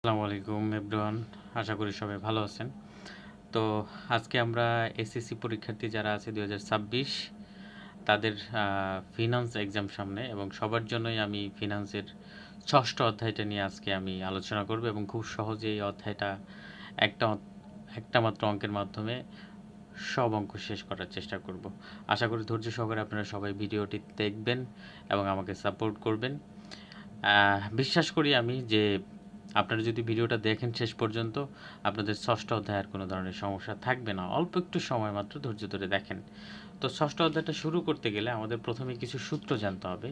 আসসালামু আলাইকুম এভরিওয়ান, আশা করি সবাই ভালো আছেন। তো আজকে আমরা এসএসসি পরীক্ষার্থী যারা আছে 2026 তাদের ফিনান্স এক্সাম সামনে, এবং সবার জন্যই আমি ফিনান্সের ষষ্ঠ অধ্যায়টা নিয়ে আজকে আমি আলোচনা করব এবং খুব সহজে এই অধ্যায়টা একটা একটা মাত্র অঙ্কের মাধ্যমে সব অঙ্ক শেষ করার চেষ্টা করব। আশা করি ধৈর্য সহকারে আপনারা সবাই ভিডিওটি দেখবেন এবং আমাকে সাপোর্ট করবেন। বিশ্বাস করি আমি যে আপনারা যদি ভিডিওটা দেখেন শেষ পর্যন্ত, আপনাদের ষষ্ঠ অধ্যায়ের কোনো ধরনের সমস্যা থাকবে না। অল্প একটু সময় মাত্র ধৈর্য ধরে দেখেন। তো ষষ্ঠ অধ্যায়টা শুরু করতে গেলে আমাদের প্রথমে কিছু সূত্র জানতে হবে।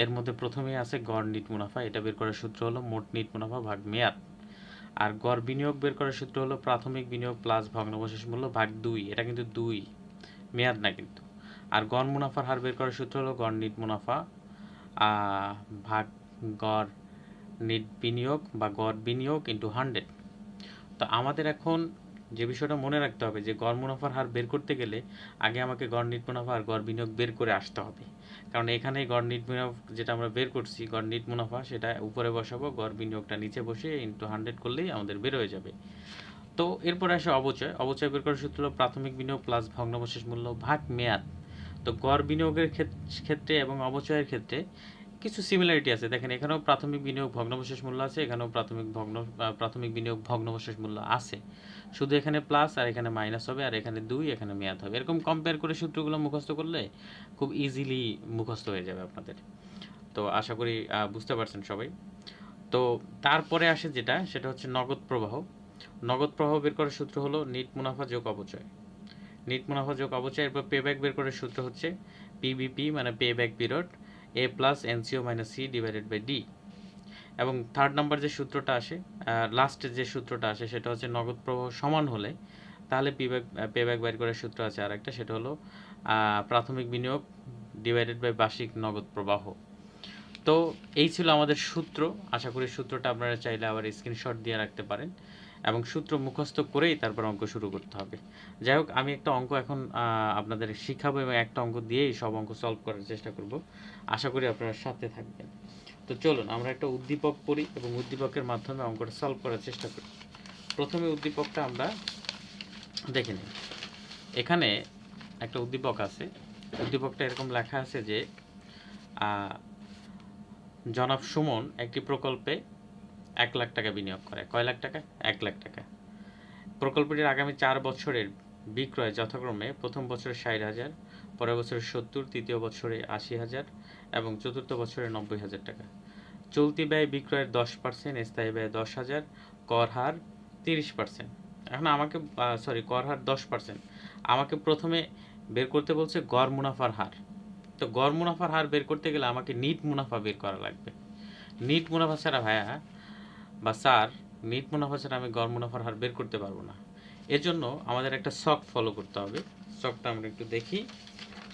এর মধ্যে প্রথমেই আছে গড় নিট মুনাফা। এটা বের করার সূত্র হলো মোট নিট মুনাফা ভাগ মেয়াদ। আর গড় বিনিয়োগ বের করার সূত্র হলো প্রাথমিক বিনিয়োগ প্লাস ভগ্নাবশেষ মূল্য ভাগ 2। এটা কিন্তু 2, মেয়াদ না কিন্তু। আর গড় মুনাফার হার বের করার সূত্র হলো গড় নিট মুনাফা ভাগ গড় নিট বিনিয়োগ বা গড় বিনিয়োগ ইন্টু 100। তো আমাদের এখন যে বিষয়টা মনে রাখতে হবে যে গড় মুনাফার হার বের করতে গেলে আগে আমাকে গড় নিট মুনাফা আর গড় বিনিয়োগ বের করে আসতে হবে। কারণ এখানে গড় নিট বিনিয়োগ যেটা আমরা বের করছি, গড় নিট মুনাফা সেটা উপরে বসাবো, গড় বিনিয়োগটা নিচে বসে ইন্টু 100 করলেই আমাদের বের হয়ে যাবে। তো এরপরে আসে অবচয়। অবচয় বের করার সূত্র হলো প্রাথমিক বিনিয়োগ প্লাস ভগ্নাবশেষ মূল্য ভাগ মেয়াদ। তো গড় বিনিয়োগের ক্ষেত্রে এবং অবচয়ের ক্ষেত্রে কিছু সিমিলারিটি আছে। দেখেন, এখানেও প্রাথমিক বিনিয়োগ ভগ্নাবশেষ মূল্য আছে, এখানেও প্রাথমিক বিনিয়োগ ভগ্নাবশেষ মূল্য আছে। শুধু এখানে প্লাস আর এখানে মাইনাস হবে, আর এখানে 2, এখানে মেয়াদ হবে। এরকম কম্পেয়ার করে সূত্রগুলো মুখস্থ করলে খুব ইজিলি মুখস্থ হয়ে যাবে আপনাদের। তো আশা করি বুঝতে পারছেন সবাই। তো তারপরে আসে যেটা, সেটা হচ্ছে নগদ প্রবাহ। নগদ প্রবাহ বের করার সূত্র হলো নিট মুনাফা যোগ অবচয়। নিট মুনাফা যোগ অবচয়। এরপর পে ব্যাক বের করার সূত্র হচ্ছে পিবিপি মানে pay back period, A plus NCO minus C divided by D. এবং থার্ড নাম্বার যে সূত্রটা আসে, লাস্টের যে সূত্রটা আসে, সেটা হচ্ছে নগদ প্রবাহ সমান হলে তাহলে পে ব্যাক বের করার সূত্র আছে আর একটা, সেটা হলো প্রাথমিক বিনিয়োগ ডিভাইডেড বাই বার্ষিক নগদ প্রবাহ। তো এই ছিল আমাদের সূত্র। আশা করি সূত্রটা আপনারা চাইলে আবার স্ক্রিনশট দিয়ে রাখতে পারেন এবং সূত্র মুখস্থ করেই তারপর অঙ্ক শুরু করতে হবে। যাই হোক, আমি একটা অঙ্ক এখন আপনাদের শিখাবো এবং একটা অঙ্ক দিয়েই সব অঙ্ক সলভ করার চেষ্টা করব। আশা করি আপনারা সাথে থাকবেন। তো চলুন আমরা একটা উদ্দীপক পড়ি এবং উদ্দীপকের মাধ্যমে অঙ্কটা সলভ করার চেষ্টা করি। প্রথমে উদ্দীপকটা আমরা দেখে নিই। এখানে একটা উদ্দীপক আছে। উদ্দীপকটা এরকম লেখা আছে যে জনাব সুমন একটি প্রকল্পে 1,00,000 টাকা বিনিয়োগ করে। কয় লাখ টাকা? 1,00,000 টাকা। প্রকল্পটির আগামী 4 বছরের বিক্রয় যথাক্রমে প্রথম বছরে 60,000, পরের বছরে 70, তৃতীয় বছরে 80,000 এবং চতুর্থ বছরে 90,000 টাকা। চলতি ব্যয় বিক্রয়ের 10%, স্থায়ী ব্যয় 10,000, কর হার 30%। এখন আমাকে কর হার 10%। আমাকে প্রথমে বের করতে বলছে গড় মুনাফার হার। তো গড় মুনাফার হার বের করতে গেলে আমাকে নিট মুনাফা বের করা লাগবে। নিট মুনাফা ছাড়া ভাইয়া বা স্যার, নিট মুনাফা ছাড়া আমি গড় মুনাফার হার বের করতে পারবো না। এর জন্য আমাদের একটা শক ফলো করতে হবে। শকটা আমরা একটু দেখি।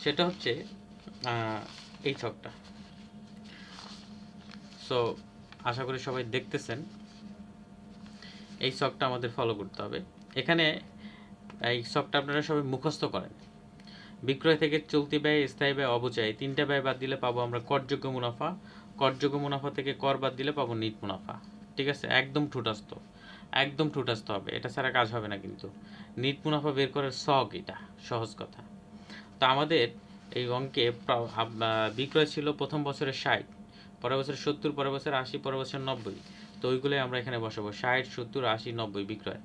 সেটা হচ্ছে এই ছকটা। সো আশা করি সবাই দেখতেছেন। এই শকটা আমাদের ফলো করতে হবে। এখানে এই শকটা আপনারা সবাই মুখস্থ করেন। বিক্রয় থেকে চলতি ব্যয়, স্থায়ী ব্যয়, অবচয়, 3টা ব্যয় বাদ দিলে পাবো আমরা করযোগ্য মুনাফা। করযোগ্য মুনাফা থেকে কর বাদ দিলে পাবো নিট মুনাফা। ঠিক আছে, একদম ঠুটাস্থ, একদম ঠুটাস্থ হবে, এটা ছাড়া কাজ হবে না কিন্তু। নিট মুনাফা বের করার শখ, এটা সহজ কথা। তো আমাদের এই অঙ্কে বিক্রয় ছিল প্রথম বছরে 60, পরের বছর 70, পরের বছর 80, পরের বছর 90। তো ওইগুলোই আমরা এখানে বসাবো, 60, 70, 80, 90 বিক্রয়।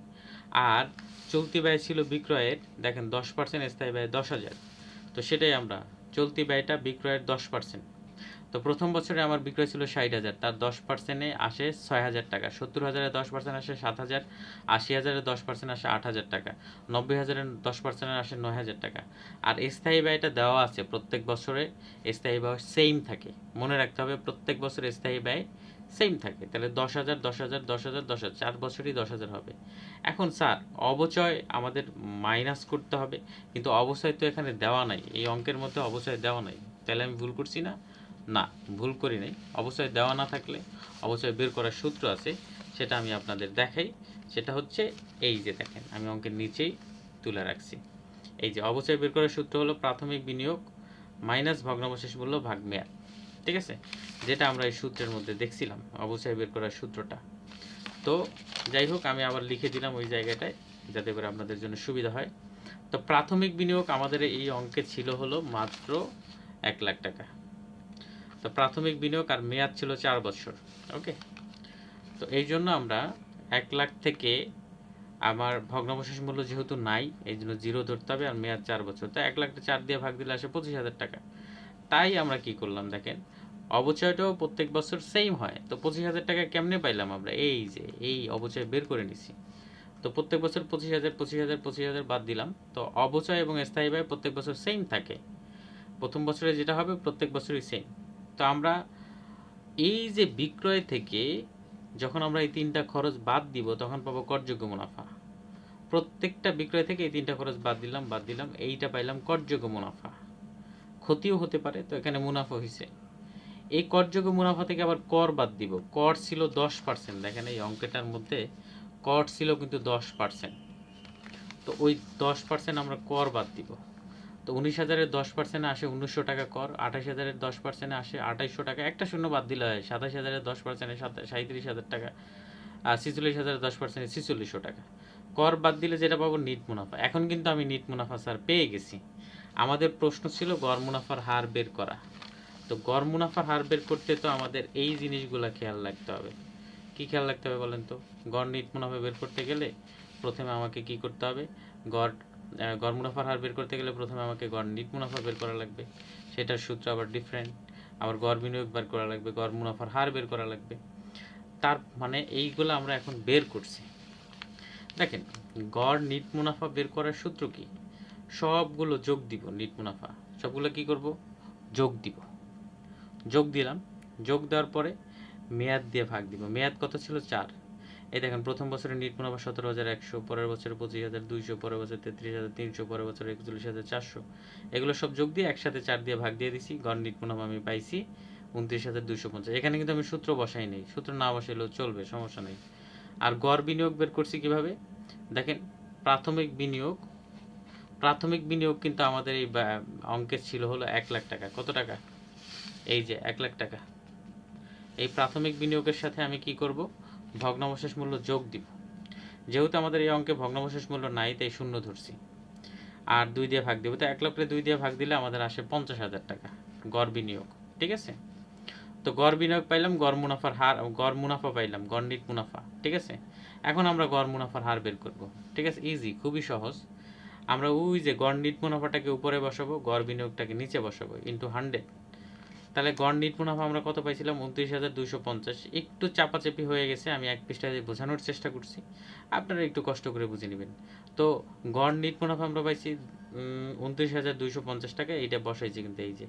আর চলতি ব্যয় ছিল বিক্রয়ের, দেখেন 10%, স্থায়ী ব্যয় 10,000। তো সেটাই আমরা, চলতি ব্যয়টা বিক্রয়ের 10%। তো প্রথম বছরে আমার বিক্রয় ছিল 60,000, তার 10%-এ আসে 6,000 টাকা। 70,000-এর 10% আসে 7,000, 80,000-এর 10% আসে 8,000 টাকা, 90,000-এর 10% আসে 9,000 টাকা। আর স্থায়ী ব্যয়টা দেওয়া আছে প্রত্যেক বছরে, স্থায়ী ব্যয় সেম থাকে। মনে রাখতে হবে প্রত্যেক বছরে স্থায়ী ব্যয় সেম থাকে। তাহলে 10,000, 10,000, 10,000, 10,000, 4 বছরই 10,000 হবে। এখন স্যার, অবচয় আমাদের মাইনাস করতে হবে, কিন্তু অবচয় তো এখানে দেওয়া নাই, এই অঙ্কের মধ্যে অবচয় দেওয়া নাই। তাহলে আমি ভুল করছি না? না, ভুল করি নাই। অবচয় দেওয়া না থাকলে অবচয় বের করার সূত্র আছে, সেটা আমি আপনাদের দেখাই। সেটা হচ্ছে এই যে দেখেন, আমি অঙ্কের নিচেই তুলে রাখছি। এই যে অবচয় বের করার সূত্র হলো প্রাথমিক বিনিয়োগ মাইনাস ভগ্নাবশেষ মূল্য ভাগ মেয়াদ। ঠিক আছে, যেটা আমরা এই সূত্রের মধ্যে দেখছিলাম, অবচয় বের করার সূত্রটা। তো যাই হোক, আমি আবার লিখে দিলাম ওই জায়গাটায় যাতে করে আপনাদের জন্য সুবিধা হয়। তো প্রাথমিক বিনিয়োগ আমাদের এই অঙ্কে ছিল হলো মাত্র 1 লাখ টাকা। তো প্রাথমিক বিনিয়োগ আর মেয়াদ ছিল 4 বছর। ওকে, তো এই জন্য আমরা 1 লাখ থেকে আমার ভগ্নাবশেষ মূল্য যেহেতু নাই, এই জন্য জিরো ধরতে হবে, আর মেয়াদ 4 বছর। তো 1 লাখটা 4 দিয়ে ভাগ দিলে আসে 25,000 টাকা। তাই আমরা কি করলাম দেখেন, অবচয়টাও প্রত্যেক বছর সেম হয়। তো 25,000 টাকা কেমনে পাইলাম আমরা? এই যে এই অবচয় বের করে নিছি। তো প্রত্যেক বছর 25,000 25,000 25,000 বাদ দিলাম। তো অবচয় এবং স্থায়ী ব্যয় প্রত্যেক বছর সেম থাকে। প্রথম বছরে যেটা হবে প্রত্যেক বছরই সেম। তো আমরা এই যে বিক্রয় থেকে যখন আমরা এই 3টা খরচ বাদ দিব তখন পাবো করযোগ্য মুনাফা। প্রত্যেকটা বিক্রয় থেকে এই 3টা খরচ বাদ দিলাম, এইটা পাইলাম করযোগ্য মুনাফা। ক্ষতিও হতে পারে, তো এখানে মুনাফা হয়েছে। এই করযোগ্য মুনাফা থেকে আবার কর বাদ দিব। কর ছিল 10%। দেখেন এই অঙ্কটার মধ্যে কর ছিল কিন্তু 10%। তো ওই 10% আমরা কর বাদ দিব। তো 19,000-এর 10%-এ আসে 1900 টাকা কর, 28,000-এর 10%-এ আসে 2800 টাকা, একটা শূন্য বাদ দিলে হয় 27,000-এর 10%-এ 37,000 টাকা, আর 46,000-এর 10%-এ 4600 টাকা। কর বাদ দিলে যেটা পাবো নিট মুনাফা। এখন কিন্তু আমি নিট মুনাফা স্যার পেয়ে গেছি। আমাদের প্রশ্ন ছিল গড় মুনাফার হার বের করা। তো গড় মুনাফার হার বের করতে তো আমাদের এই জিনিসগুলো খেয়াল রাখতে হবে। কি খেয়াল রাখতে হবে বলেন তো? গড় নিট মুনাফা বের করতে গেলে প্রথমে আমাকে কি করতে হবে? গড় গড় মুনাফার হার বের করতে গেলে প্রথমে আমাকে গড় নিট মুনাফা বের করা লাগবে, সেটার সূত্র আবার ডিফারেন্ট। আবার গড় বিনিয়োগ বের করা লাগবে, গড় মুনাফার হার বের করা লাগবে। তার মানে এইগুলো আমরা এখন বের করছি। দেখেন, গড় নিট মুনাফা বের করার সূত্র কি? সবগুলো যোগ দিব। নিট মুনাফা সবগুলো কি করব? যোগ দিব। যোগ দিলাম। যোগ দেওয়ার পরে মেয়াদ দিয়ে ভাগ দিব। মেয়াদ কত ছিল? 4। এই দেখেন, প্রথম বছরে নিট মুনাফা 17,100, পরের বছরে 25,200, পরের বছর 33,300, পরের বছর 41,400। এগুলো সব যোগ দিয়ে একসাথে 4 দিয়ে ভাগ দিয়ে দিছি। গড় নিট মুনাফা আমি পাইছি 29,250। এখানে কিন্তু আমি সূত্র বসাই নেই, সূত্র না বসাইলেও চলবে, সমস্যা নেই। আর গড় বিনিয়োগ বের করছি কিভাবে? দেখেন, প্রাথমিক বিনিয়োগ কিন্তু আমাদের এই অঙ্কের ছিল হলো 1 লাখ টাকা। কত টাকা? এই যে 1 লাখ টাকা। এই প্রাথমিক বিনিয়োগের সাথে আমি কি করব? ভগ্নাবশেষ মূল্য যোগ দিব। যেহেতু আমাদের এই অঙ্কে ভগ্নাবশেষ মূল্য নাই, তাই শূন্য ধরছি। আর 2 দিয়ে ভাগ দেব। তো 1 লক্ষে 2 দিয়ে ভাগ দিলে আমাদের আসে 50,000 টাকা গড় বিনিয়োগ। ঠিক আছে? তো গড় বিনিয়োগ পাইলাম, গড় মুনাফার হার, গড় মুনাফা পাইলাম, গড় নিট মুনাফা। ঠিক আছে? এখন আমরা গড় মুনাফার হার বের করব। ঠিক আছে? ইজি, খুবই সহজ। আমরা ওই যে গড় নিট মুনাফাটাকে উপরে বসাবো, গড় বিনিয়োগটাকে নিচে বসাবো, ইন্টু 100। তাহলে গড় নিট মুনাফা আমরা কত পাইছিলাম? 29,250। একটু চাপাচাপি হয়ে গেছে, আমি এক পৃষ্ঠায় বোঝানোর চেষ্টা করছি, আপনারা একটু কষ্ট করে বুঝে নেবেন। তো গড় নিট মুনাফা আমরা পাইছি 29,250 টাকা, এইটা বসাইছি কিন্তু এই যে।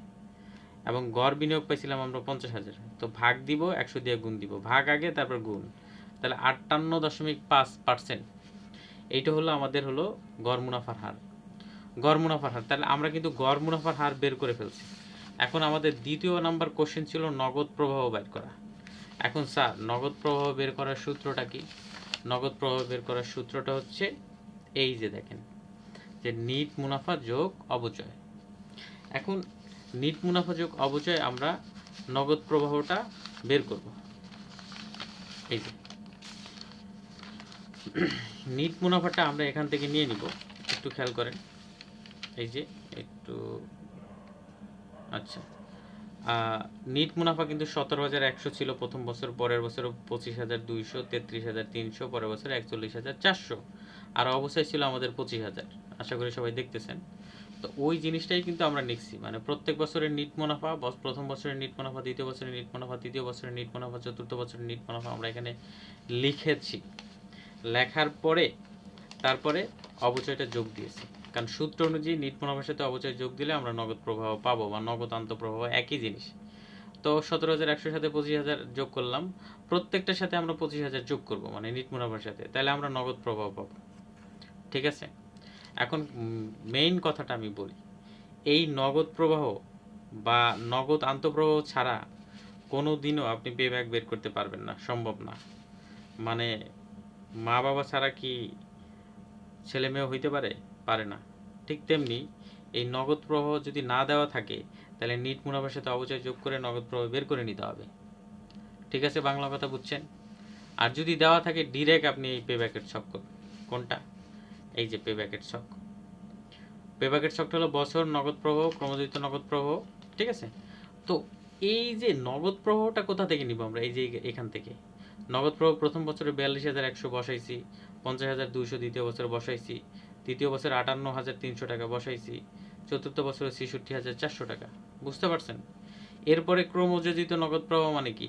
এবং গড় বিনিয়োগ পাইছিলাম আমরা 50,000। তো ভাগ দিব, 100 দিয়ে গুণ দিব, ভাগ আগে তারপর গুণ। তাহলে 58.5%। এইটা হলো আমাদের হলো গড় মুনাফার হার। গড় মুনাফার হার, তাহলে আমরা কিন্তু গড় মুনাফার হার বের করে ফেলছি। এখন আমাদের দ্বিতীয় নাম্বার কোশ্চেন ছিল নগদ প্রবাহ বের করা। এখন স্যার, নগদ প্রবাহ বের করার সূত্রটা কি? নগদ প্রবাহ বের করার সূত্রটা হচ্ছে এই যে দেখেন, যে নিট মুনাফা যোগ অবচয়। এখন নিট মুনাফা যোগ অবচয় আমরা নগদ প্রবাহটা বের করব। এই যে নিট মুনাফাটা আমরা এখান থেকে নিয়ে নিব, একটু খেয়াল করেন। এই যে একটু, আচ্ছা, নিট মুনাফা কিন্তু 17,100 ছিল প্রথম বছর, পরের বছর 25,200, 33,300, পরের বছর 41,400, আর অবস্থায় ছিল আমাদের 25,000। আশা করি সবাই দেখতেছেন। তো ওই জিনিসটাই কিন্তু আমরা লিখছি, মানে প্রত্যেক বছরের নিট মুনাফা, প্রথম বছরের নিট মুনাফা, দ্বিতীয় বছরের নিট মুনাফা, তৃতীয় বছরের নিট মুনাফা, চতুর্থ বছরের নিট মুনাফা আমরা এখানে লিখেছি। লেখার পরে তারপরে অবচয়টা যোগ দিয়েছি, কারণ সূত্র অনুযায়ী নিট মুনাফার সাথে অবচয় যোগ দিলে আমরা নগদ প্রবাহ পাবো, বা নগদ আন্তঃপ্রবাহ একই জিনিস। তো 17,100 সাথে 25,000 যোগ করলাম, প্রত্যেকটার সাথে আমরা 25,000 যোগ করব, মানে নিট মুনাফার সাথে, তাহলে আমরা নগদ প্রবাহ পাবো। ঠিক আছে? এখন মেইন কথাটা আমি বলি, এই নগদ প্রবাহ বা নগদ আন্তঃপ্রবাহ ছাড়া কোনো দিনও আপনি পেব্যাক বের করতে পারবেন না, সম্ভব না। মানে মা বাবা ছাড়া কি ছেলে মেয়ে হইতে পারে? পারে না। ঠিক তেমনি এই নগদ প্রবাহ যদি না দেওয়া থাকে, তাহলে নিট মুনাফার সাথে অবচয় যোগ করে নগদ প্রবাহ বের করে নিতে হবে। ঠিক আছে? বাংলা কথা বুঝছেন? আর যদি দেওয়া থাকে ডিরেক্ট আপনি এই পে ব্যাকের ছক করুন। কোনটা? এই যে পে ব্যাকের ছক। পে ব্যাকের ছকটা হলো বছর, নগদ প্রবাহ, ক্রমযুক্ত নগদ প্রবাহ, ঠিক আছে? তো এই যে নগদ প্রবাহটা কোথা থেকে নিব আমরা? এই যে এখান থেকে নগদ প্রবাহ প্রথম বছরে 42,100 বসাইছি, 50,200 দ্বিতীয় বছরে বসাইছি, তৃতীয় বছরে 58,300 টাকা বসাইছি, চতুর্থ বছরে 66,400 টাকা। বুঝতে পারছেন? এরপরে ক্রমযোজিত নগদ প্রবাহ মানে কি?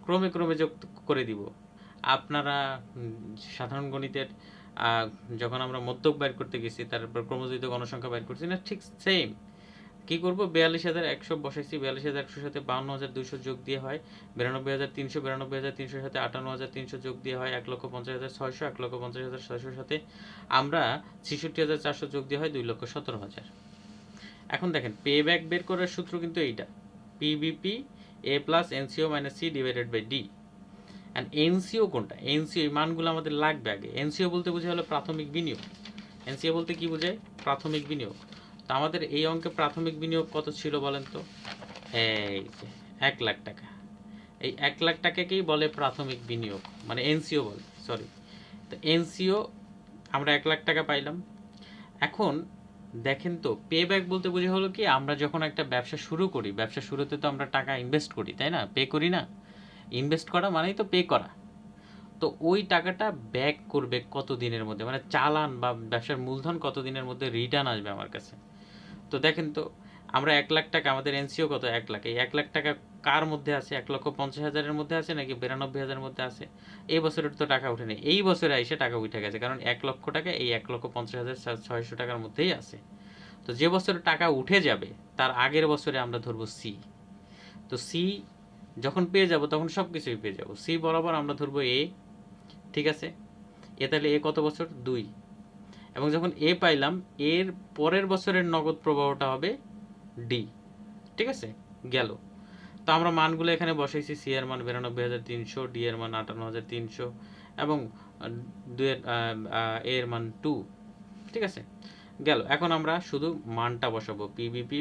ক্রমে ক্রমে যোগ করে দিব। আপনারা সাধারণ গণিতের যখন আমরা মধ্যক বের করতে গেছি, তারপর ক্রমযোজিত গণসংখ্যা বের করছি না, ঠিক সেম। কি করব? 42,100 বসাইছি, 42,100 সাথে 52,200 যোগ দিয়ে হয় 92,300, 92,300 সাথে 58,300 যোগ দিয়ে হয় 1,50,600, 1,50,600 সাথে আমরা 66,400 যোগ দিয়ে হয় 2,17,000। এখন দেখেন পে ব্যাক বের করার সূত্র কিন্তু এইটা, PBP A plus NCO minus C divided by D. And NCO কোনটা? এনসিও এই মানগুলো আমাদের লাগবে আগে। এনসিও বলতে বোঝায় হলো প্রাথমিক বিনিয়োগ। এনসিও বলতে কি বোঝায়? প্রাথমিক বিনিয়োগ। তো আমাদের এই অঙ্কে প্রাথমিক বিনিয়োগ কত ছিল বলেন তো? এই যে 1 লাখ টাকা। এই 1 লাখ টাকাকেই বলে প্রাথমিক বিনিয়োগ, মানে এনসিও বলে, সরি। তো এনসিও আমরা 1 লাখ টাকা পাইলাম। এখন দেখেন তো, পে ব্যাক বলতে বোঝা হলো কি, আমরা যখন একটা ব্যবসা শুরু করি, ব্যবসা শুরুতে তো আমরা টাকা ইনভেস্ট করি, তাই না? পে করি না? ইনভেস্ট করা মানেই তো পে করা। তো ওই টাকাটা ব্যাক করবে কত দিনের মধ্যে, মানে চালান বা ব্যবসার মূলধন কত দিনের মধ্যে রিটার্ন আসবে আমার কাছে। তো দেখেন তো, আমরা 1 লাখ টাকা, আমাদের এনসিও কত? 1 লাখ। এই 1 লাখ টাকা কার মধ্যে আছে? 1,50,000-এর মধ্যে আছে নাকি 92,000-এর মধ্যে আছে? এই বছরের তো টাকা উঠেনি, এই বছরে এসে টাকা উঠে গেছে, কারণ 1 লক্ষ টাকা এই 1,50,600 টাকার মধ্যেই আছে। তো যে বছরে টাকা উঠে যাবে তার আগের বছরে আমরা ধরবো সি। তো সি যখন পেয়ে যাব তখন সব কিছুই পেয়ে যাব। সি বরাবর আমরা ধরবো এ, ঠিক আছে? এ তাহলে এ কত বছর? 2। এবং যখন এ পাইলাম, এর পরের বছরের নগদ প্রবাহটা হবে ডি, ঠিক আছে? গেল। তো আমরা মানগুলো এখানে বসাইছি। সি এর মান 92,300, ডি এর মান 58,300 এবং এর মান 2, ঠিক আছে? গেল। এখন আমরা শুধু মানটা বসাবো, পিবিপি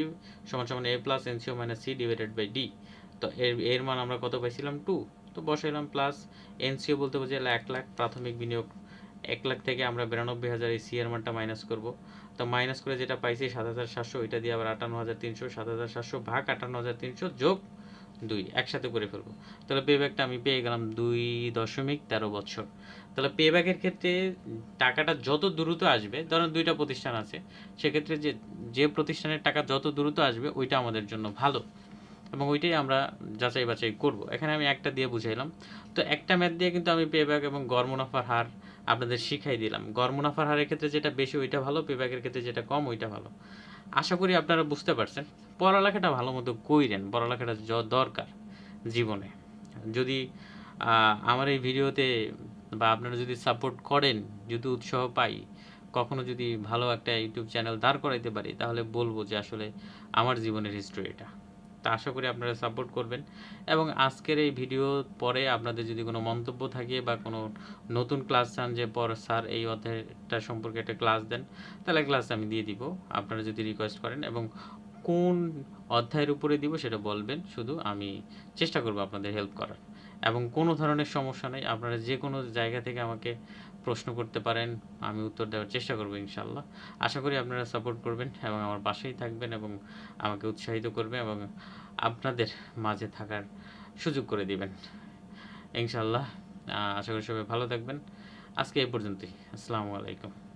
সমান সমান A plus NCO minus C divided by D. তো এর মান আমরা কত পাইছিলাম? 2। তো বসাইলাম প্লাস এনসিও বলতে বোঝায় 1 লাখ প্রাথমিক বিনিয়োগ। 1 লাখ থেকে আমরা 92,000 এই সি এর মানটা মাইনাস করব। তো মাইনাস করে যেটা পাইছি 7,700, ওইটা দিয়ে আবার 58,300, 7,700 ভাগ 58,300 যোগ 2 একসাথে করে ফেলবো। তাহলে পে ব্যাকটা আমি পেয়ে গেলাম 2.13 বছর। তাহলে পে ব্যাকের ক্ষেত্রে টাকাটা যত দ্রুত আসবে, ধরেন 2টা প্রতিষ্ঠান আছে, সেক্ষেত্রে যে প্রতিষ্ঠানের টাকা যত দ্রুত আসবে ওইটা আমাদের জন্য ভালো, এবং ওইটাই আমরা যাচাই বাছাই করব। এখানে আমি একটা দিয়ে বুঝাইলাম। তো একটা ম্যাথ দিয়ে কিন্তু আমি পে ব্যাক এবং গড় মুনাফার হার আপনাদের শিখাই দিলাম। গড় মুনাফার হারের ক্ষেত্রে যেটা বেশি ওইটা ভালো, পে ব্যাকের ক্ষেত্রে যেটা কম ওইটা ভালো। আশা করি আপনারা বুঝতে পারছেন। পড়ালেখাটা ভালো মতো কইরেন, পড়ালেখাটা দরকার জীবনে। যদি আমার এই ভিডিওতে বা আপনারা যদি সাপোর্ট করেন, যদি উৎসাহ পাই, কখনো যদি ভালো একটা ইউটিউব চ্যানেল দাঁড় করাইতে পারি, তাহলে বলবো যে আসলে আমার জীবনের হিস্ট্রি এটা। তা আশা করি আপনারা সাপোর্ট করবেন। এবং আজকের এই ভিডিও পরে আপনাদের যদি কোনো মন্তব্য থাকে বা কোনো নতুন ক্লাস চান যে পর স্যার এই অধ্যায়টা সম্পর্কে একটা ক্লাস দেন, তাহলে ক্লাস আমি দিয়ে দিব, আপনারা যদি রিকোয়েস্ট করেন। এবং কোন অধ্যায়ের উপরে দিব সেটা বলবেন, শুধু আমি চেষ্টা করব আপনাদের হেল্প করার। এবং কোনো ধরনের সমস্যা নেই, আপনারা যে কোনো জায়গা থেকে আমাকে প্রশ্ন করতে পারেন, আমি উত্তর দেওয়ার চেষ্টা করব ইনশাল্লাহ। আশা করি আপনারা সাপোর্ট করবেন এবং আমার পাশেই থাকবেন এবং আমাকে উৎসাহিত করবেন এবং আপনাদের মাঝে থাকার সুযোগ করে দিবেন ইনশাল্লাহ। আশা করি সবাই ভালো থাকবেন। আজকে এই পর্যন্তই। আসসালামু আলাইকুম।